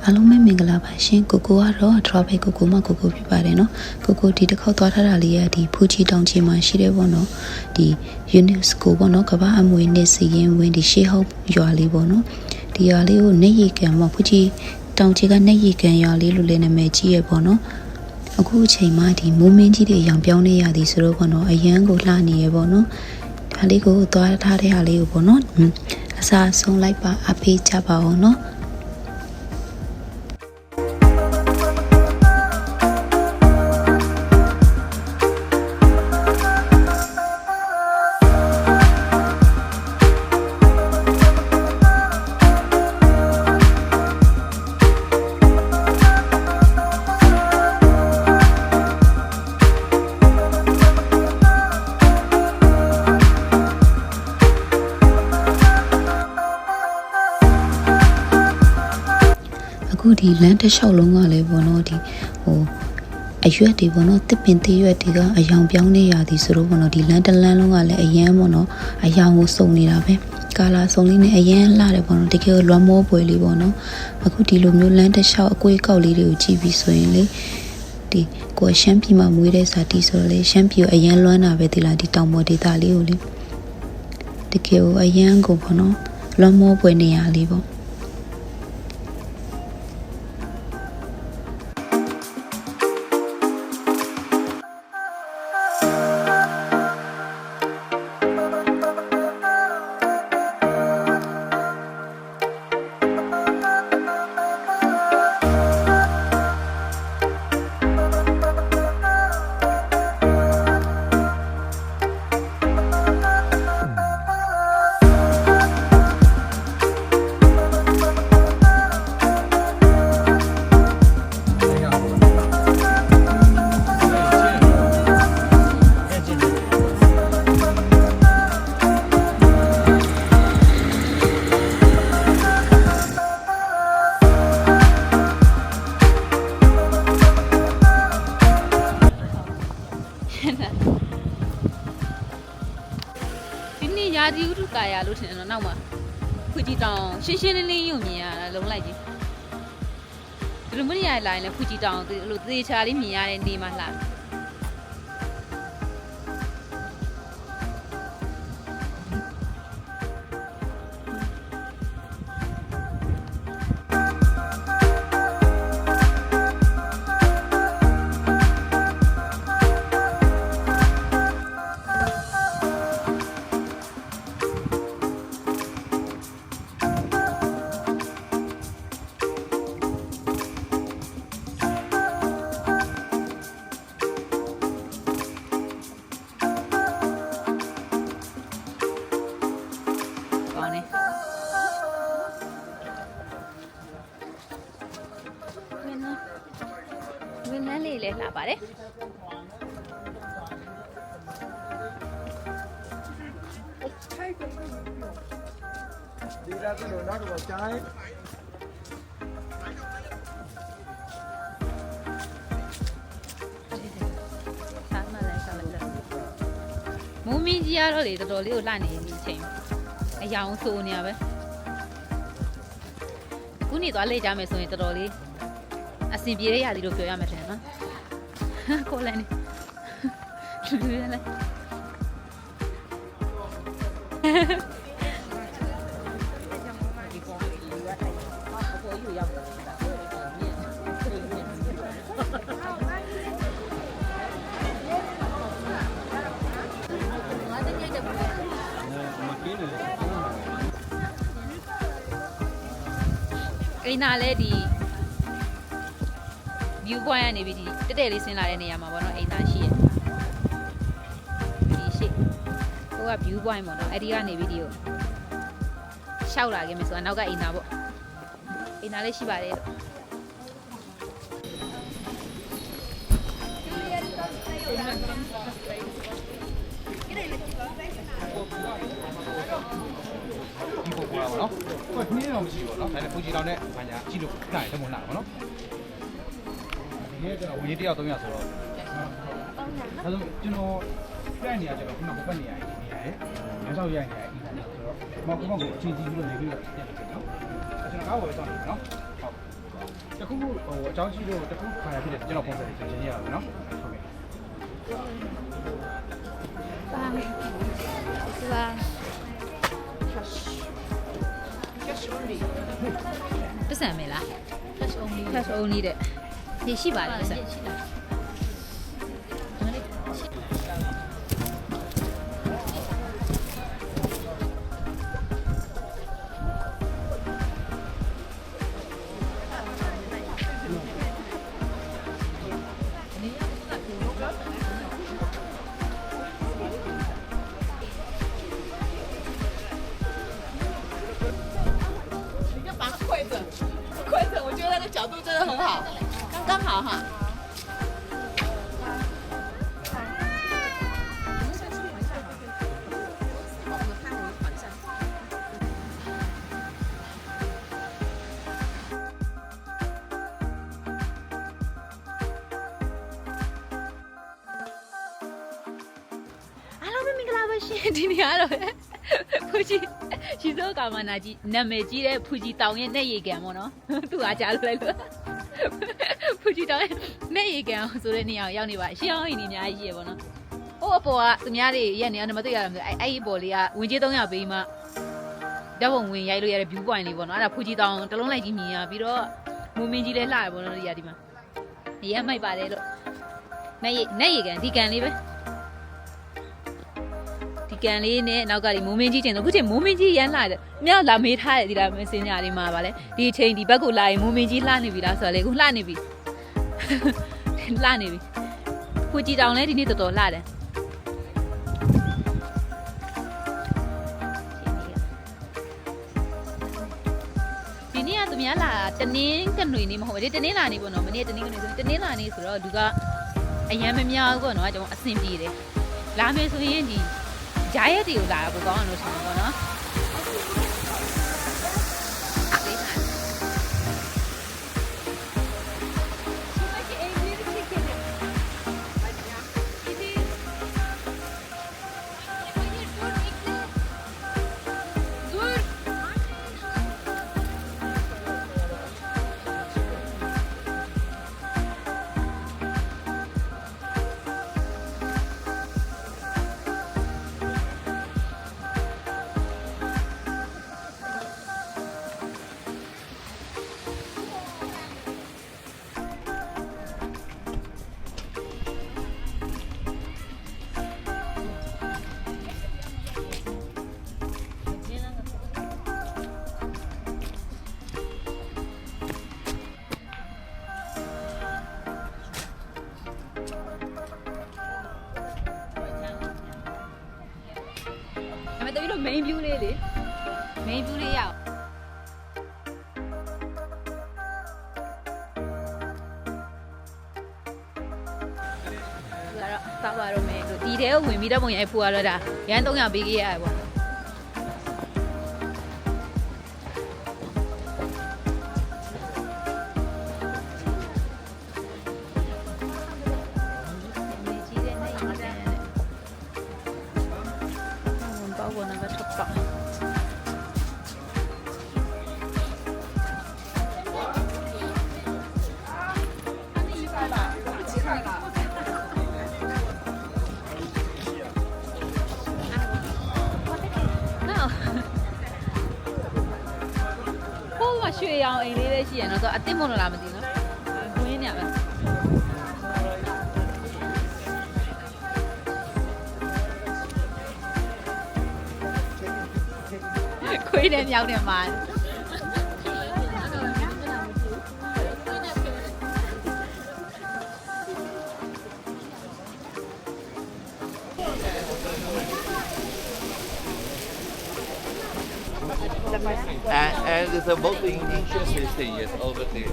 အားလုံးပဲမင်္ဂလာပါရှင်ကိုကိုကတော့ Tropic ကိုကိုမကိုကိုဖြစ်ပါတယ်နော်ကိုကိုဒီတစ်ခေါက်သွားထားတာလေးကဒီဖူချီတောင်ချီမှာရှိတယ်ပေါ့နော်ဒီ UNESCO ပေါ့နော်ကမ္ဘာအမွေနှစ်စီရင်ဝင်ဒီရှေးဟောက်ရွာလေးပေါ့နော်ဒီရွာလေးကိုနေရီကန်ပေါ့ဖူချီတောင်ချီကနေရီကန်ရွာလေးလို့လည်းနာမည်ကြီးရပေါ့နော်အခုအချိန်မှဒီမိုးမင်းကြီးတွေရောင်ပြောင်းနေရသည်ဆိုတော့ပေါ့နော်အရန်ကိုလှနေရပေါ့နော်ဒါလေးကိုသွားထားတဲ့ဟာလေးကိုပေါ့နော်အစားဆုံးလိုက်ပါအပေးကြပါအောင်နော်အခုဒီလမ်းတစ်လျှောက်လုံးကလည်းပေါ့နော်ဒီအရွက်တွေပေါ့နော်တစ်ပင်သေးရွက်တွေကအယောင်ပြောင်းနေရသည်ဆိုတော့ပေါ့နော်ဒီလမ်းတစ်လမ်းလုံးကလည်းအရန်ပေါ့နော်အယောင်ကိုစုံနေတာပဲကာလာစုံလေးနဲ့အရန်လှတယ်ပေါ့နော်တကယ်လွမ်းမောပွေလေးပေါ့နော်အခုဒီလိုမျိုးလမ်းတစ်လျှောက်အကွေးကောက်လေးတွေကိုကြည့်ပြီးဆိုရင်လေဒီကိုရှမ်းပြည်မှာမွေးတဲ့ဇာတိဆိုတော့လေရှမ်းပြည်ကိုအရန်လွမ်းတာပဲဒီလားဒီတောင်ပေါ်ဒေသလေးကိုလေတကယ်အရန်ကိုပေါ့နော်လွမ်းမောပွေနေရလေးပေါ့ဒီနေ့ရာသီဥတုကာယာလို့ထင်တယ်နော်နောက်မှာဖွေကြီးတောင်ရှင်းရှင်းလင်းလင်းယုံမြင်ရတာလုံးလိုက်ကြီးဒီလိုမရလာရင်လည်းဖွေကြီးတောင်ဒီလိုသေချာလေးမြင်ရတဲ့နေမှာလှဝန်ထမ်းလေးလည်းလှပါတယ်ဒီလာကတော့နောက်တော့ကျိုင်းမိုးမင်းကြီးကတော့လေတော်တော်လေးကိုလှနေနေချိန်အယောင်ဆိုနေရပဲခုနေသွားလေကြမယ်ဆိုရင်တော်တော်လေးအဆင်ပြေရရသည်လို့ပြောရမှာတယ်နော်ကိုလည်းနေလူလူလည်းအိမ်နာလဲဒီ view point ကနေပြီးဒီတက်တက်လေးဆင်းလာတဲ့နေရာမှာပေါ့နော်အိမ်သားရှိရဒီရှိဟိုက view point ပေါ့နော်အဲ့ဒီကနေပြီးဒီကိုရှောက်လာခဲ့မယ်ဆိုတာနောက်ကအိမ်သားပေါ့အိမ်သားလေးရှိပါတယ်လို့ဒီပေါ်ပေါ်ပါတော့ဟိုနေ့တော့မရှိဘူးเนาะဒါနဲ့ပူကြီးတောင်နဲ့ဘာညာကြည့်လို့နိုင်တယ်မို့လားပေါ့နော်ဒီနေ့ကျွန်တော်ဝင်တယောက်300ဆိုတော့အဲဆိုကျွန်တော်ပြနေရကျွန်တော်ခုနကပတ်နေရနေရတယ်ညောင်ရနေရအီးတယ်ဆိုတော့မကူမကိုအချင်းကြီးပြီးတော့နေပြီးတော့ပြန်နေတယ်နော်ကျွန်တော်ကားဝယ်သွားတယ်နော်ဟုတ် ဟိုအကြောင်းကြီးလို့တခုခါရဖြစ်တယ်ကျွန်တော်ပုံစံတွေပြင်ရအောင်နော်ဟုတ်ကဲ့ ပတ်စံမေးလား cash only တဲ့ဒီရှိပါတယ်ပတ်စံ我觉得那个角度真的很好，刚刚好哈。အားလုံးပဲမင်္ဂလာပါရှင်ဒီနေ့ကတော့ဖူဂျီရှိစောကာမနာကြီးနာမည်ကြီးတဲ့ဖူဂျီတောင်ရဲ့နဲ့ရေကန်ပေါ့နော်သူကကြားလို့လိုက်လို့ဖူဂျီတောင်ရဲ့နဲ့ရေကန်ဆိုတဲ့နေရာကိုရောက်နေပါရှင်းအောင်ရင်နေအများကြီးရေပေါ့နော်ဟိုအပေါ်ကသူများတွေရက်နေအောင်မတွေ့ရမှာအဲ့ဒီပေါ်လေးကဝင်ကြီး300ပေးမှဓာတ်ပုံဝင်ရိုက်လို့ရတဲ့ view point လေးပေါ့နော်အဲ့ဒါဖူဂျီတောင်တလုံးလိုက်ကြီးမြင်ရပြီးတော့မူမင်းကြီးလည်းလှရပေါ့နော်ဒီမှာရဲမိုက်ပါတယ်လို့နဲ့ရေကန်ဒီကန်လေးပဲကန်လေးနဲ့နောက်ကဒီမိုးမင်းကြီးကျင်တော့ခုချိန်မိုးမင်းကြီးရမ်းလာတယ်။မြောက်လာမေးထားတယ်ဒီလားမစင်ညာလေးမှာပါလေ။ဒီချိန်ဒီဘက်ကိုလာရင်မိုးမင်းကြီးလှနေပြီလားဆိုတော့လေခုလှနေပြီ။လှနေပြီ။ခုကြည်တောင်လဲဒီနေ့တော်တော်လှတယ်။ဒီနေ့ကသူများလာတနင်းကနွေနေမဟုတ်ဘူး။ဒီတနင်းလာနေပေါ့နော်။မနေ့တနင်းကနွေဆိုတနင်းလာနေဆိုတော့လူကအရန်မများဘူးပေါ့နော်။ကျွန်တော်အဆင်ပြေတယ်။လာမယ်ဆိုရင်ဒီဂျာရက်တွေကိုလာတာပိုကောင်းအောင်လို့ထင်တယ်ပေါ့နော်တပီတော့ main view လေးလေ main view လေးရအောင်ဒါတော့တောက်ပါတော့မယ်ဒီထဲကိုဝင်ပြီးတော့ပုံရိုက်ဖို့ရတော့ဒါရန်300ပေးခဲ့ရတယ်ပေါ့ရွှေရောင်အိမ်လေးလည်းရှိရနော်ဆိုတော့အစ်စ်မလို့လားမသိဘူးနော်ခွင်းနေရပဲခွေးနဲ့မြောက်နဲ့မှာ And there's a boating system yes, over there.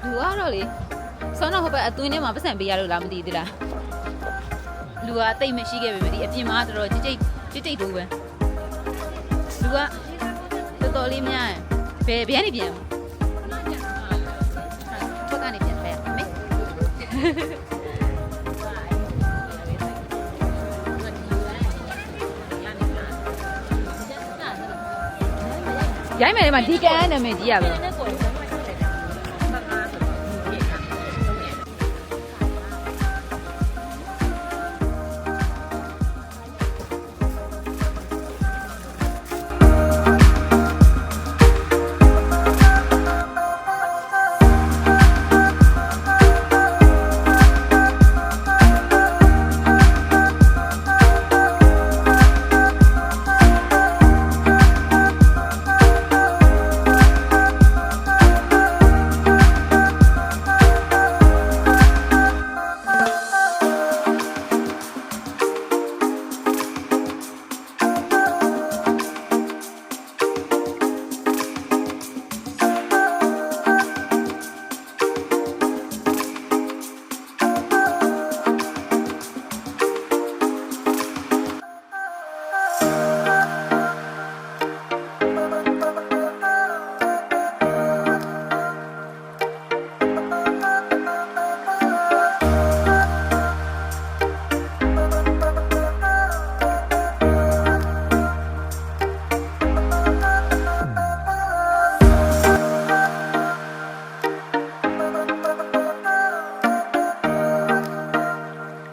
Dua rồi đi. Sao nó không phải tuyên nên mà phải xem bây giờ rồi làm gì đi là လူကတိတ်မရှိခဲ့ပဲဒီအပြင်မှာတော်တော်ကြိတ်တိုးပဲလူကတော်တော်လေးများဘယ်ကနေပြန်ထွက်ကနေပြန်လဲမေရိုင်းမယ်လေမှာဒီကန်နာမည်ကြီးရပဲ